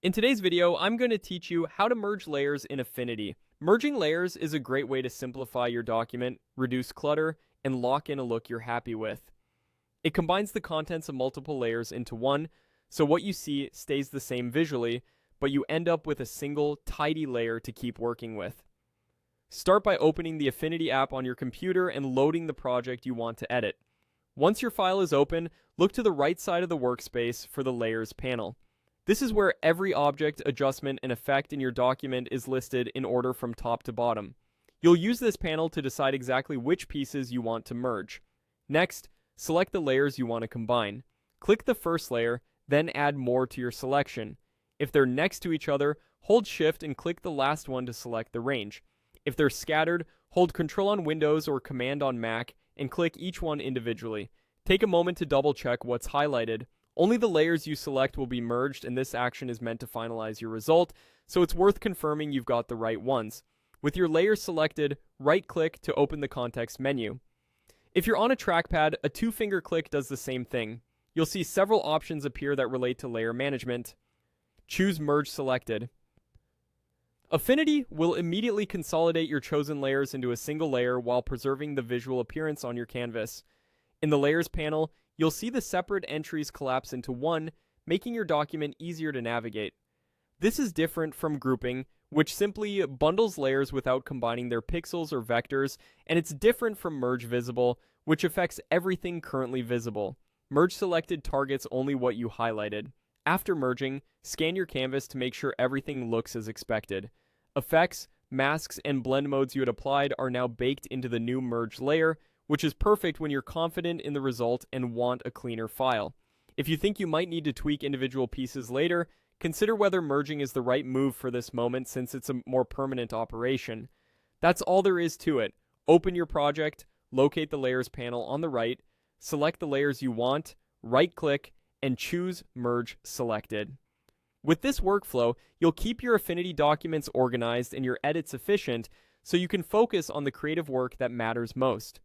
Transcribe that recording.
In today's video, I'm going to teach you how to merge layers in Affinity. Merging layers is a great way to simplify your document, reduce clutter, and lock in a look you're happy with. It combines the contents of multiple layers into one, so what you see stays the same visually, but you end up with a single, tidy layer to keep working with. Start by opening the Affinity app on your computer and loading the project you want to edit. Once your file is open, look to the right side of the workspace for the Layers panel. This is where every object, adjustment, and effect in your document is listed in order from top to bottom. You'll use this panel to decide exactly which pieces you want to merge. Next, select the layers you want to combine. Click the first layer, then add more to your selection. If they're next to each other, hold Shift and click the last one to select the range. If they're scattered, hold Control on Windows or Command on Mac and click each one individually. Take a moment to double check what's highlighted. Only the layers you select will be merged, and this action is meant to finalize your result, so it's worth confirming you've got the right ones. With your layers selected, right-click to open the context menu. If you're on a trackpad, a two-finger click does the same thing. You'll see several options appear that relate to layer management. Choose Merge Selected. Affinity will immediately consolidate your chosen layers into a single layer while preserving the visual appearance on your canvas. In the Layers panel, you'll see the separate entries collapse into one, making your document easier to navigate. This is different from grouping, which simply bundles layers without combining their pixels or vectors, and it's different from Merge Visible, which affects everything currently visible. Merge Selected targets only what you highlighted. After merging, scan your canvas to make sure everything looks as expected. Effects, masks, and blend modes you had applied are now baked into the new merged layer, which is perfect when you're confident in the result and want a cleaner file. If you think you might need to tweak individual pieces later, consider whether merging is the right move for this moment since it's a more permanent operation. That's all there is to it. Open your project, locate the Layers panel on the right, select the layers you want, right-click, and choose Merge Selected. With this workflow, you'll keep your Affinity documents organized and your edits efficient, so you can focus on the creative work that matters most.